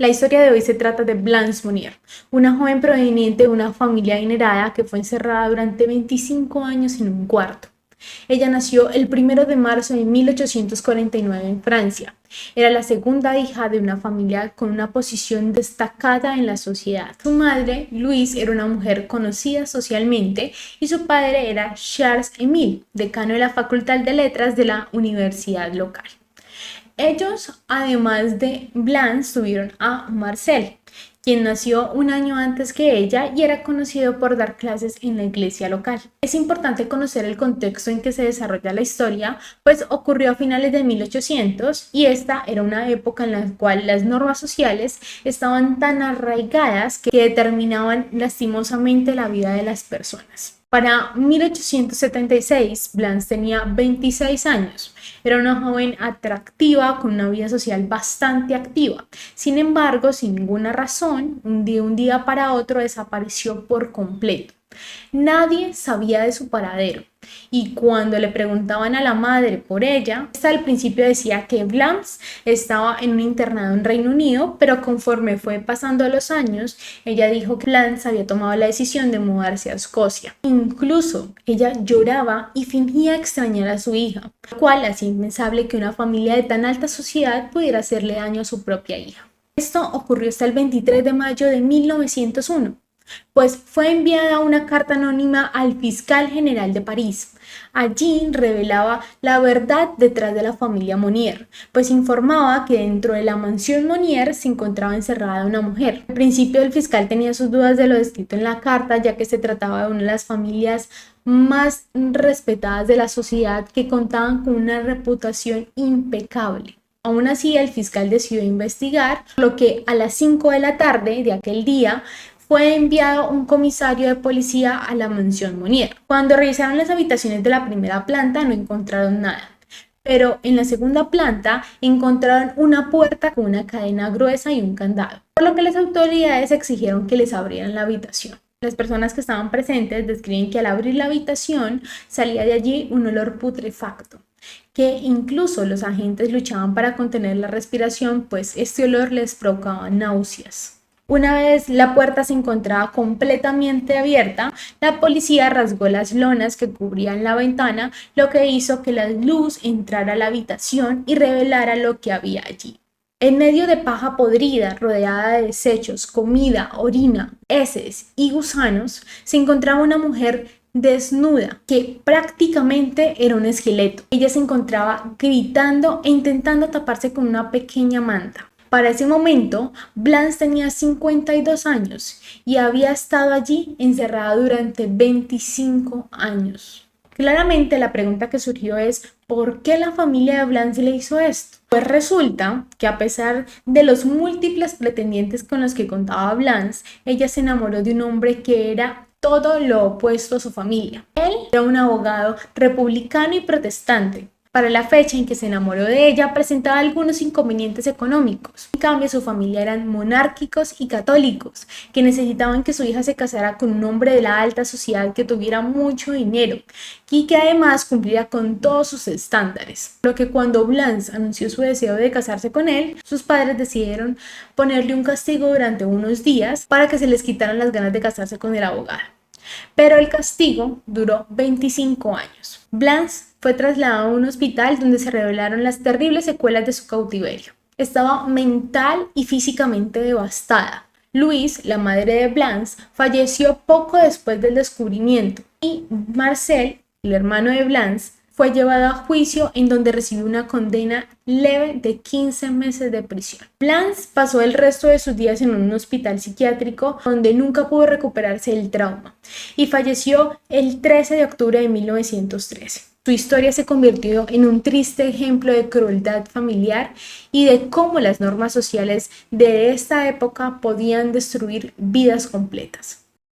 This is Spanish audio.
La historia de hoy se trata de Blanche Monnier, una joven proveniente de una familia adinerada que fue encerrada durante 25 años en un cuarto. Ella nació el 1 de marzo de 1849 en Francia. Era la segunda hija de una familia con una posición destacada en la sociedad. Su madre, Louise, era una mujer conocida socialmente y su padre era Charles-Émile, decano de la Facultad de Letras de la universidad local. Ellos, además de Blanche, tuvieron a Marcel, quien nació un año antes que ella y era conocido por dar clases en la iglesia local. Es importante conocer el contexto en que se desarrolla la historia, pues ocurrió a finales de 1800 y esta era una época en la cual las normas sociales estaban tan arraigadas que determinaban lastimosamente la vida de las personas. Para 1876, Blanche tenía 26 años. Era una joven atractiva con una vida social bastante activa. Sin embargo, sin ninguna razón, de un día para otro desapareció por completo. Nadie sabía de su paradero y cuando le preguntaban a la madre por ella, esta al principio decía que Blanche estaba en un internado en Reino Unido, pero conforme fue pasando los años, ella dijo que Blanche había tomado la decisión de mudarse a Escocia. Incluso ella lloraba y fingía extrañar a su hija, lo cual hacía impensable que una familia de tan alta sociedad pudiera hacerle daño a su propia hija. Esto ocurrió hasta el 23 de mayo de 1901. Pues fue enviada una carta anónima al fiscal general de París. Allí revelaba la verdad detrás de la familia Monnier, pues informaba que dentro de la mansión Monnier se encontraba encerrada una mujer. Al principio el fiscal tenía sus dudas de lo descrito en la carta, ya que se trataba de una de las familias más respetadas de la sociedad que contaban con una reputación impecable. Aún así, el fiscal decidió investigar, lo que a las 5 de la tarde de aquel día fue enviado un comisario de policía a la mansión Monnier. Cuando revisaron las habitaciones de la primera planta no encontraron nada, pero en la segunda planta encontraron una puerta con una cadena gruesa y un candado, por lo que las autoridades exigieron que les abrieran la habitación. Las personas que estaban presentes describen que al abrir la habitación salía de allí un olor putrefacto, que incluso los agentes luchaban para contener la respiración, pues este olor les provocaba náuseas. Una vez la puerta se encontraba completamente abierta, la policía rasgó las lonas que cubrían la ventana, lo que hizo que la luz entrara a la habitación y revelara lo que había allí. En medio de paja podrida, rodeada de desechos, comida, orina, heces y gusanos, se encontraba una mujer desnuda, que prácticamente era un esqueleto. Ella se encontraba gritando e intentando taparse con una pequeña manta. Para ese momento, Blanche tenía 52 años y había estado allí encerrada durante 25 años. Claramente la pregunta que surgió es, ¿por qué la familia de Blanche le hizo esto? Pues resulta que a pesar de los múltiples pretendientes con los que contaba Blanche, ella se enamoró de un hombre que era todo lo opuesto a su familia. Él era un abogado republicano y protestante. Para la fecha en que se enamoró de ella, presentaba algunos inconvenientes económicos. En cambio, su familia eran monárquicos y católicos, que necesitaban que su hija se casara con un hombre de la alta sociedad que tuviera mucho dinero y que además cumpliera con todos sus estándares. Lo que cuando Blanche anunció su deseo de casarse con él, sus padres decidieron ponerle un castigo durante unos días para que se les quitaran las ganas de casarse con el abogado. Pero el castigo duró 25 años. Blanche fue trasladada a un hospital donde se revelaron las terribles secuelas de su cautiverio. Estaba mental y físicamente devastada. Louise, la madre de Blanche, falleció poco después del descubrimiento y Marcel, el hermano de Blanche, fue llevado a juicio en donde recibió una condena leve de 15 meses de prisión. Blanche pasó el resto de sus días en un hospital psiquiátrico donde nunca pudo recuperarse del trauma y falleció el 13 de octubre de 1913. Su historia se convirtió en un triste ejemplo de crueldad familiar y de cómo las normas sociales de esta época podían destruir vidas completas.